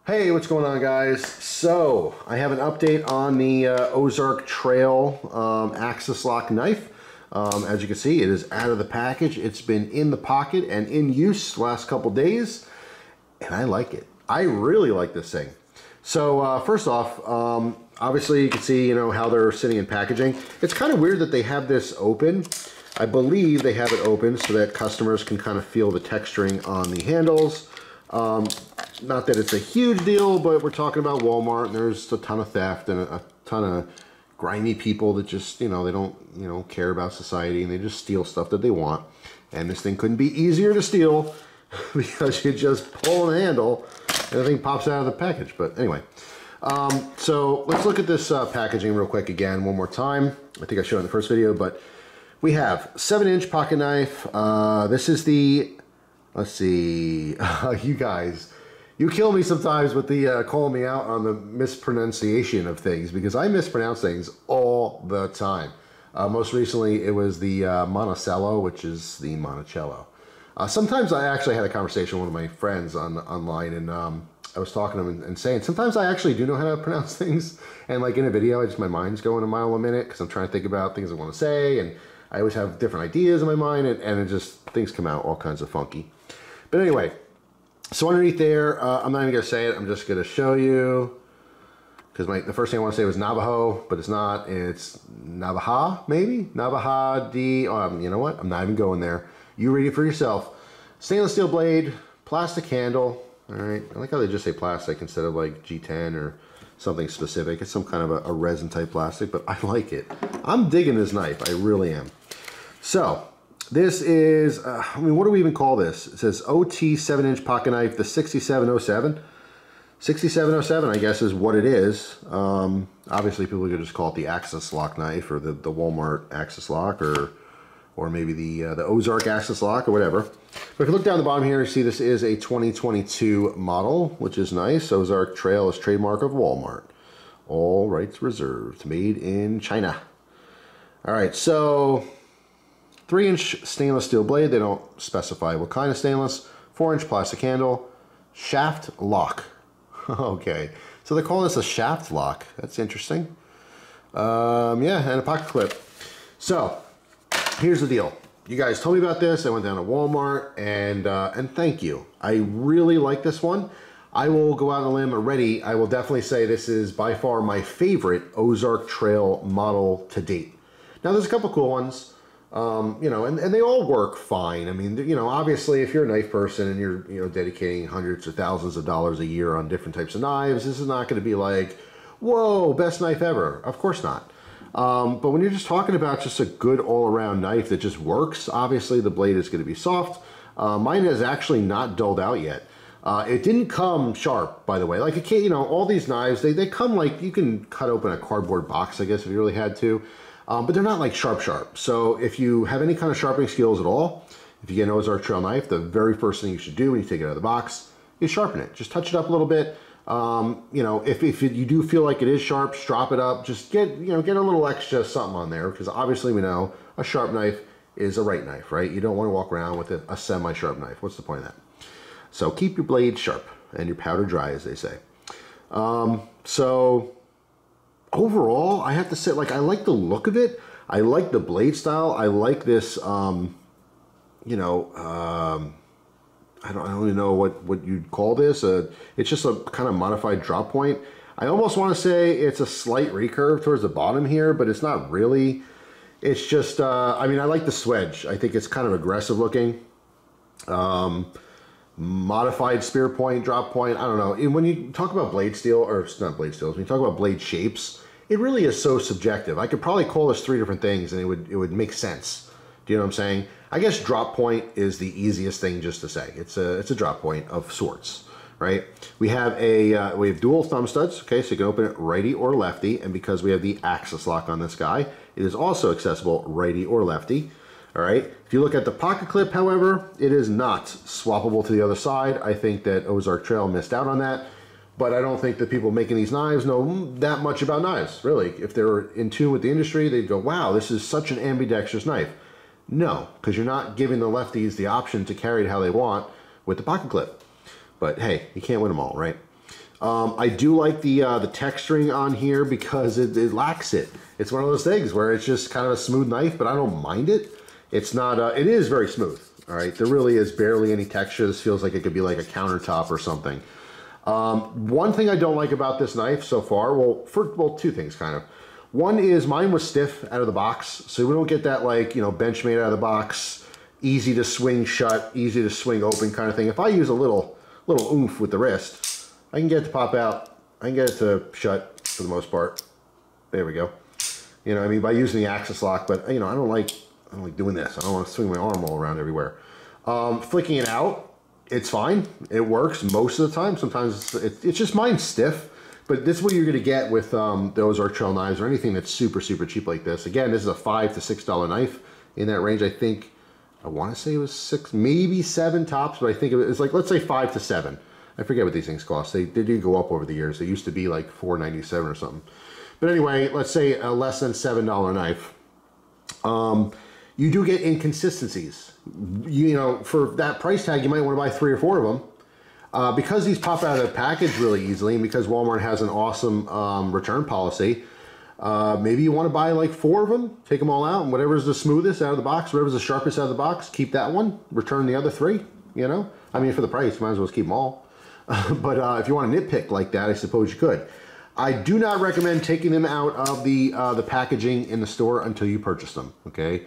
Hey, what's going on, guys? So I have an update on the Ozark Trail axis lock knife. As you can see, it is out of the package. It's been in the pocket and in use the last couple days, and I like it. I really like this thing. So first off, obviously you can see, how they're sitting in packaging. It's kind of weird that they have this open. I believe they have it open so that customers can kind of feel the texturing on the handles. Not that it's a huge deal, but we're talking about Walmart, and there's a ton of theft and a ton of grimy people that just, they don't, care about society, and they just steal stuff that they want. And this thing couldn't be easier to steal because you just pull the handle and the thing pops out of the package. But anyway, so let's look at this packaging real quick again one more time. I think I showed it in the first video, but we have 7-inch pocket knife. This is the, let's see, you guys, you kill me sometimes with the calling me out on the mispronunciation of things, because I mispronounce things all the time. Most recently, it was the Monticello, which is the Monticello. Sometimes I actually had a conversation with one of my friends online, and I was talking to him and saying, sometimes I actually do know how to pronounce things, and like in a video, my mind's going a mile a minute because I'm trying to think about things I want to say, and I always have different ideas in my mind, and it just, things come out all kinds of funky. But anyway, so underneath there, I'm not even going to say it. I'm just going to show you, because the first thing I want to say was Navajo, but it's not. It's Navaja, maybe? Navaja D. You know what? I'm not even going there. You read it for yourself. Stainless steel blade, plastic handle. All right. I like how they just say plastic instead of like G10 or something specific. It's some kind of a resin type plastic, but I like it. I'm digging this knife. I really am. So this is, what do we even call this? It says OT 7-inch pocket knife, the 6707. 6707, I guess, is what it is. Obviously, people could just call it the axis lock knife, or the Walmart axis lock, or maybe the Ozark axis lock, or whatever. But if you look down the bottom here, you see this is a 2022 model, which is nice. Ozark Trail is trademark of Walmart. All rights reserved. Made in China. All right, so 3-inch stainless steel blade. They don't specify what kind of stainless. 4-inch plastic handle. Shaft lock. Okay, so they're calling this a shaft lock. That's interesting. Yeah, and a pocket clip. So here's the deal. You guys told me about this. I went down to Walmart, and thank you. I really like this one. I will go out on a limb already. I will definitely say this is by far my favorite Ozark Trail model to date. Now, there's a couple cool ones. And they all work fine. I mean, obviously if you're a knife person and you're, dedicating hundreds or thousands of dollars a year on different types of knives, this is not going to be like, whoa, best knife ever. Of course not. But when you're just talking about just a good all-around knife that just works, obviously the blade is going to be soft. Mine is actually not dulled out yet. It didn't come sharp, by the way. Like, it can't, all these knives, they come like, you can cut open a cardboard box, I guess, if you really had to. But they're not like sharp. So if you have any kind of sharpening skills at all, if you get an Ozark Trail knife, the very first thing you should do when you take it out of the box is sharpen it. Just touch it up a little bit. If you do feel like it is sharp, strop it up. Just get a little extra something on there, because obviously we know a sharp knife is a right knife, right? You don't want to walk around with a semi-sharp knife. What's the point of that? So keep your blade sharp and your powder dry, as they say. So overall, I have to say, I like the look of it. I like the blade style. I like this, I don't even know what you'd call this. It's just a kind of modified drop point. I almost want to say it's a slight recurve towards the bottom here, but it's not really. It's just, I like the swedge. I think it's kind of aggressive looking. Modified spear point, drop point, I don't know. And when you talk about blade steel, or not blade steels, when you talk about blade shapes, it really is so subjective. I could probably call this 3 different things and it would make sense. Do you know what I'm saying? I guess drop point is the easiest thing just to say. It's a drop point of sorts, right? We have dual thumb studs, okay, so you can open it righty or lefty, and because we have the axis lock on this guy, it is also accessible righty or lefty. All right. If you look at the pocket clip, however, it is not swappable to the other side. I think that Ozark Trail missed out on that, but I don't think that people making these knives know that much about knives, really. If they're in tune with the industry, they'd go, wow, this is such an ambidextrous knife. No, because you're not giving the lefties the option to carry it how they want with the pocket clip. But hey, you can't win them all, right? I do like the texturing on here because it lacks it. It's one of those things where it's just kind of a smooth knife, but I don't mind it. It's not, it is very smooth, all right? There really is barely any texture. This feels like it could be like a countertop or something. One thing I don't like about this knife so far, well, two things kind of. One is mine was stiff out of the box, so we don't get that like, you know, Benchmade out of the box, easy to swing shut, easy to swing open kind of thing. If I use a little oomph with the wrist, I can get it to pop out. I can get it to shut for the most part. There we go. You know, I mean, by using the axis lock, but you know, I don't like doing this. I don't want to swing my arm all around everywhere. Flicking it out, it's fine. It works most of the time. Sometimes it's just mine's stiff, but this is what you're going to get with the Ozark Trail knives or anything that's super, super cheap like this. Again, this is a $5 to $6 knife in that range. I think, I want to say it was 6, maybe 7 tops, but I think it's like, let's say 5 to 7. I forget what these things cost. They do go up over the years. They used to be like $4.97 or something. But anyway, let's say a less than $7 knife. You do get inconsistencies. You know, for that price tag, you might want to buy 3 or 4 of them. Because these pop out of the package really easily, and because Walmart has an awesome return policy, maybe you want to buy like 4 of them, take them all out, and whatever's the smoothest out of the box, whatever's the sharpest out of the box, keep that one, return the other 3, you know? I mean, for the price, you might as well keep them all. But if you want to nitpick like that, I suppose you could. I do not recommend taking them out of the packaging in the store until you purchase them, okay?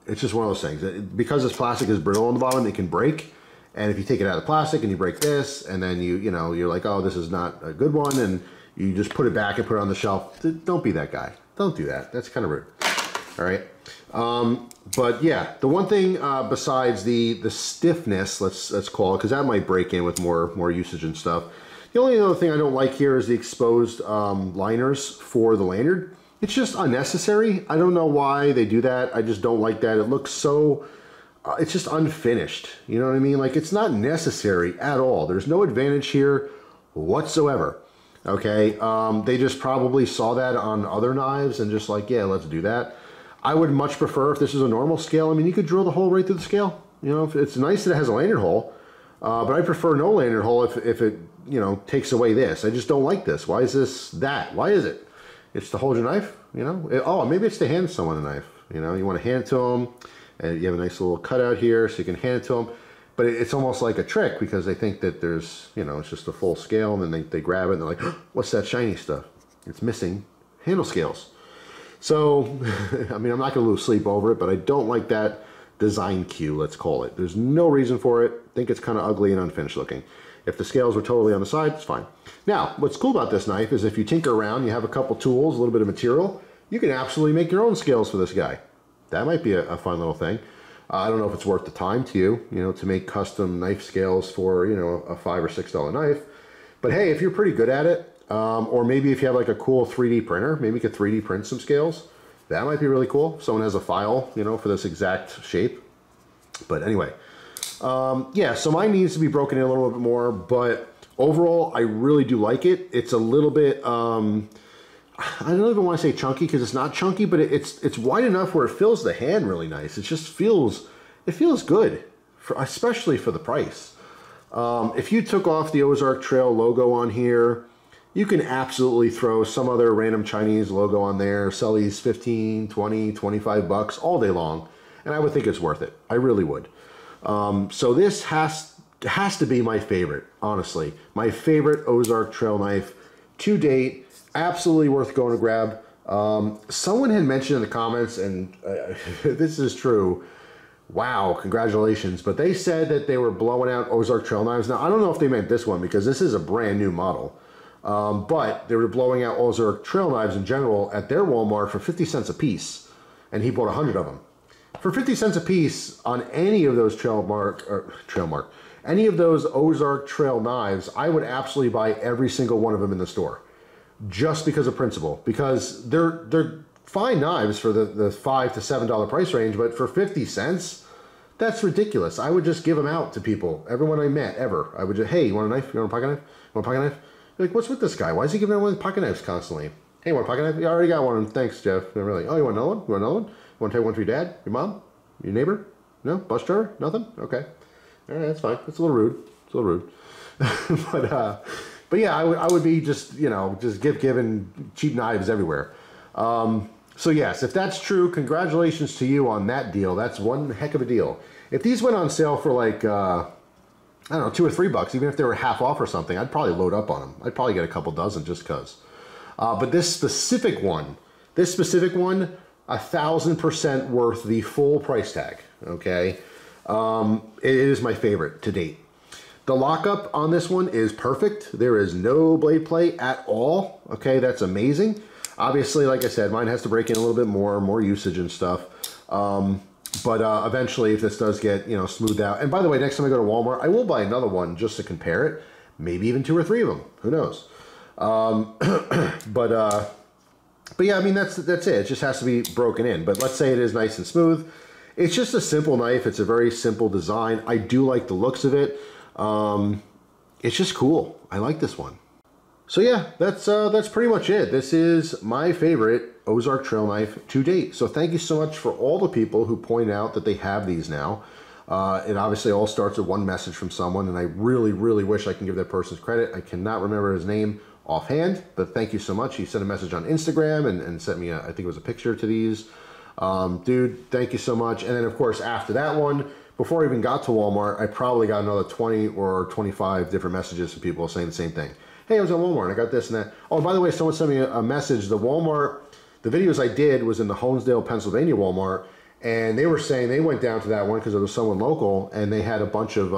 It's just one of those things. Because this plastic is brittle on the bottom, it can break. And if you take it out of the plastic and you break this, and then you know, you're like, oh, this is not a good one, and you just put it back and put it on the shelf. Don't be that guy. Don't do that. That's kind of rude. All right. But yeah, the one thing besides the stiffness, let's call it, because that might break in with more usage and stuff. The only other thing I don't like here is the exposed liners for the lanyard. It's just unnecessary. I don't know why they do that. I just don't like that. It looks so, it's just unfinished. You know what I mean? Like, it's not necessary at all. There's no advantage here whatsoever. Okay, they just probably saw that on other knives and just like, yeah, let's do that. I would much prefer if this is a normal scale. I mean, you could drill the hole right through the scale. You know, it's nice that it has a lanyard hole, but I prefer no lanyard hole if it, you know, takes away this. I just don't like this. Why is this that? Why is it? It's to hold your knife, you know? Oh, maybe it's to hand someone a knife. You know, you want to hand it to them, and you have a nice little cutout here so you can hand it to them. But it's almost like a trick because they think that there's, you know, it's just a full scale, and then they grab it and they're like, oh, what's that shiny stuff? It's missing handle scales. So, I mean, I'm not going to lose sleep over it, but I don't like that design cue, let's call it. There's no reason for it. I think it's kind of ugly and unfinished looking. If the scales were totally on the side, it's fine. Now, what's cool about this knife is if you tinker around, you have a couple tools, a little bit of material, you can absolutely make your own scales for this guy. That might be a fun little thing. I don't know if it's worth the time to you, you know, to make custom knife scales for, you know, a $5 or $6 knife. But hey, if you're pretty good at it, or maybe if you have like a cool 3D printer, maybe you could 3D print some scales. That might be really cool. If someone has a file, you know, for this exact shape. But anyway, yeah, so mine needs to be broken in a little bit more, but overall, I really do like it. It's a little bit, I don't even want to say chunky because it's not chunky, but it's wide enough where it fills the hand really nice. It just feels good, especially for the price. If you took off the Ozark Trail logo on here, you can absolutely throw some other random Chinese logo on there, sell these 15, 20, 25 bucks all day long, and I would think it's worth it. I really would. So this has to be my favorite, honestly. My favorite Ozark Trail knife to date. Absolutely worth going to grab. Someone had mentioned in the comments, and this is true, wow, congratulations, but they said that they were blowing out Ozark Trail knives. Now, I don't know if they meant this one because this is a brand new model, but they were blowing out Ozark Trail knives in general at their Walmart for 50 cents a piece, and he bought 100 of them. For 50 cents a piece on any of those any of those Ozark Trail knives, I would absolutely buy every single one of them in the store. Just because of principle, because they're fine knives for the $5 to $7 price range, but for 50 cents, that's ridiculous. I would just give them out to people, everyone I met ever. I would just, hey, you want a knife? You want a pocket knife? You want a pocket knife? You're like, what's with this guy? Why is he giving out one of the pocket knives constantly? Hey, you want a pocket knife? Yeah, I already got one. Thanks, Jeff. They're really, oh, you want another one? You want another one? You want to take one for your dad, your mom, your neighbor? No, bus driver? Nothing? Okay. All right, that's fine. It's a little rude. It's a little rude. But But yeah, I would be just, you know, just giving cheap knives everywhere. So yes, if that's true, congratulations to you on that deal. That's one heck of a deal. If these went on sale for like, I don't know, $2 or $3, even if they were half off or something, I'd probably load up on them. I'd probably get a couple dozen just because. But this specific one, 1,000% worth the full price tag, okay? It is my favorite to date. The lockup on this one is perfect. There is no blade play at all, okay? That's amazing. Obviously, like I said, mine has to break in a little bit more usage and stuff. But eventually, if this does get, you know, smoothed out. And by the way, next time I go to Walmart, I will buy another one just to compare it. Maybe even 2 or 3 of them. Who knows? But yeah, I mean, that's it. It just has to be broken in. But let's say it is nice and smooth. It's just a simple knife. It's a very simple design. I do like the looks of it. It's just cool. I like this one. So yeah, that's pretty much it. This is my favorite Ozark trail knife to date. So thank you so much for all the people who point out that they have these now. It obviously all starts with one message from someone, and I really, really wish I can give that person's credit. I cannot remember his name offhand, but thank you so much. He sent a message on Instagram and sent me, I think it was a picture to these. Dude, thank you so much. And then of course, after that one, before I even got to Walmart, I probably got another 20 or 25 different messages from people saying the same thing. Hey, I was at Walmart, I got this and that. Oh, by the way, someone sent me a message. The videos I did was in the Honesdale, Pennsylvania Walmart, and they were saying they went down to that one because there was someone local, and they had a bunch of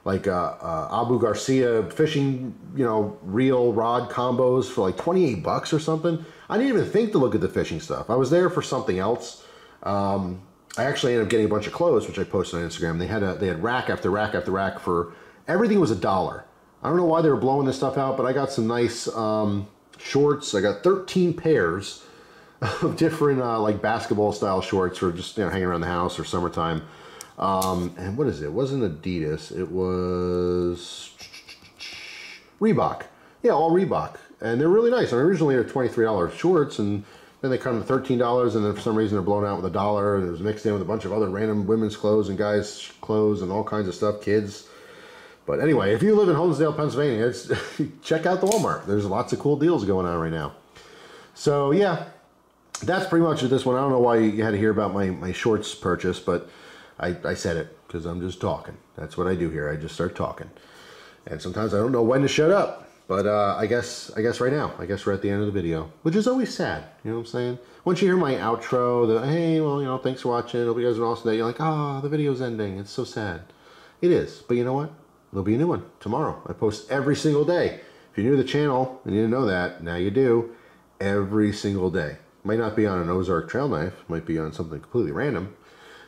Abu Garcia fishing, you know, reel rod combos for like 28 bucks or something. I didn't even think to look at the fishing stuff. I was there for something else. I actually ended up getting a bunch of clothes, which I posted on Instagram. They had rack after rack after rack for everything was $1. I don't know why they were blowing this stuff out, but I got some nice shorts. I got 13 pairs of different like basketball style shorts for just, you know, hanging around the house or summertime. And what is it? It wasn't Adidas. It was Reebok. Yeah, all Reebok. And they're really nice. I mean, originally they're $23 shorts, and then they come to $13, and then for some reason they're blown out with $1, and it was mixed in with a bunch of other random women's clothes and guys' clothes and all kinds of stuff, kids. But anyway, if you live in Honesdale, Pennsylvania, check out the Walmart. There's lots of cool deals going on right now. So yeah, that's pretty much this one. I don't know why you had to hear about my shorts purchase, but I said it because I'm just talking. That's what I do here. I just start talking. And sometimes I don't know when to shut up. But I guess right now, I guess we're at the end of the video, which is always sad. You know what I'm saying? Once you hear my outro, hey, well, you know, thanks for watching. Hope you guys are awesome day. You're like, ah, the video's ending. It's so sad. It is. But you know what? There'll be a new one tomorrow. I post every single day. If you're new to the channel and you didn't know that, now you do. Every single day. Might not be on an Ozark trail knife. Might be on something completely random.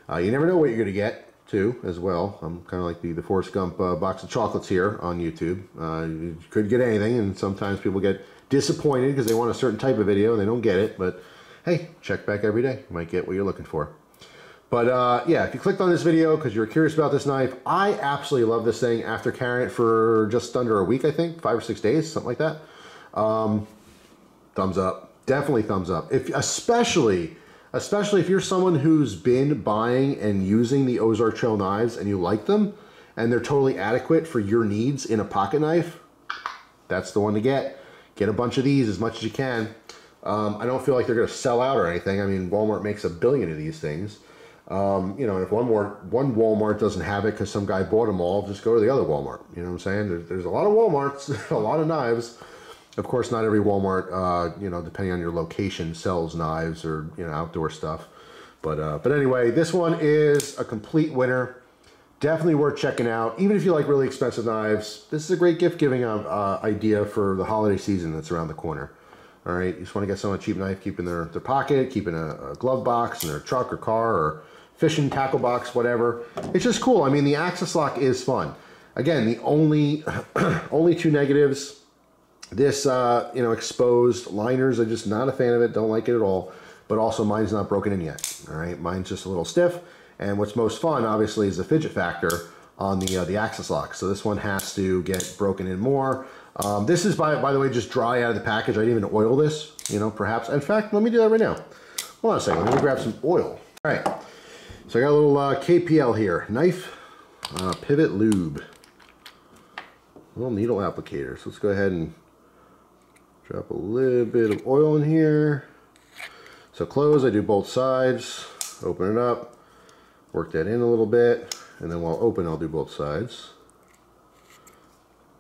You never know what you're going to get, too, as well. I'm kind of like the Forrest Gump box of chocolates here on YouTube. You could get anything, and sometimes people get disappointed because they want a certain type of video and they don't get it. But hey, check back every day. You might get what you're looking for. But yeah, if you clicked on this video because you're curious about this knife, I absolutely love this thing after carrying it for just under a week, I think, 5 or 6 days, something like that. Thumbs up. Definitely thumbs up. Especially if you're someone who's been buying and using the Ozark Trail knives and you like them and they're totally adequate for your needs in a pocket knife, that's the one to get. Get a bunch of these as much as you can. I don't feel like they're going to sell out or anything. I mean, Walmart makes 1 billion of these things. You know, if one Walmart doesn't have it because some guy bought them all, just go to the other Walmart. You know what I'm saying? There's a lot of Walmarts, a lot of knives. Of course, not every Walmart, you know, depending on your location, sells knives or, you know, outdoor stuff. But anyway, this one is a complete winner. Definitely worth checking out. Even if you like really expensive knives, this is a great gift giving idea for the holiday season that's around the corner. All right, you just want to get someone a cheap knife, keep in their pocket, keep in a glove box in their truck or car or fishing tackle box, whatever. It's just cool. I mean, the axis lock is fun. Again, the only 2 negatives. This, you know, exposed liners, I'm just not a fan of it. Don't like it at all. But also, mine's not broken in yet. All right, mine's just a little stiff. And what's most fun, obviously, is the fidget factor on the axis lock. So this one has to get broken in more. This is, by the way, just dry out of the package. I didn't even oil this, you know, perhaps. In fact, let me do that right now. Hold on a second. Let me grab some oil. All right. So I got a little KPL here. Knife Pivot Lube. little needle applicator. So let's go ahead and drop a little bit of oil in here. So close, I do both sides, open it up, work that in a little bit, and then while open, I'll do both sides.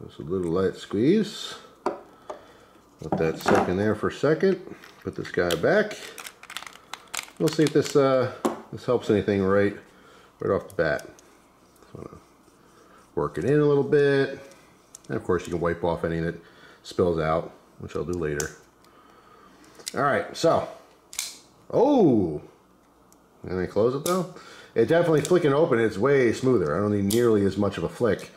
Just a little light squeeze. Let that soak in there for a second. Put this guy back. We'll see if this helps anything right off the bat. So work it in a little bit. And of course you can wipe off any that spills out, which I'll do later. All right, so, oh, and I close it though. It definitely flicking open, it's way smoother. I don't need nearly as much of a flick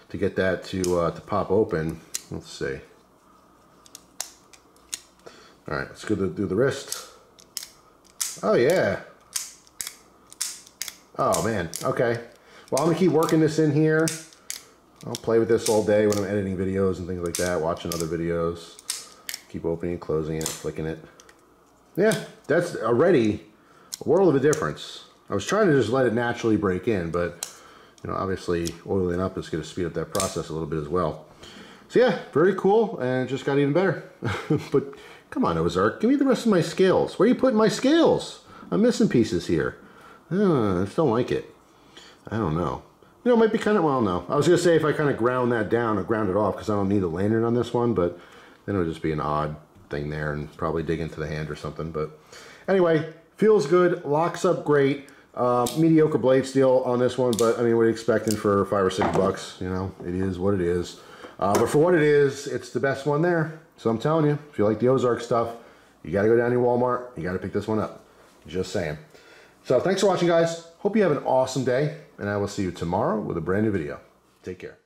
to get that to pop open. Let's see. All right, let's go do the wrist. Oh yeah. Oh man, okay. Well, I'm gonna keep working this in here. I'll play with this all day when I'm editing videos and things like that, watching other videos. Keep opening and closing it, flicking it. Yeah, that's already a world of a difference. I was trying to just let it naturally break in, but you know, obviously oiling up is gonna speed up that process a little bit as well. So yeah, very cool, and it just got even better. But come on, Ozark, give me the rest of my scales. Where are you putting my scales? I'm missing pieces here. I just don't like it. I don't know. You know, it might be kind of, well, no. I was going to say if I kind of ground that down or ground it off, because I don't need a lanyard on this one, but then it would just be an odd thing there and probably dig into the hand or something. But anyway, feels good, locks up great. Mediocre blade steel on this one, but I mean, what are you expecting for $5 or $6? You know, it is what it is. But for what it is, it's the best one there. So I'm telling you, if you like the Ozark stuff, you got to go down to Walmart. You got to pick this one up. Just saying. So thanks for watching, guys. Hope you have an awesome day, and I will see you tomorrow with a brand new video. Take care.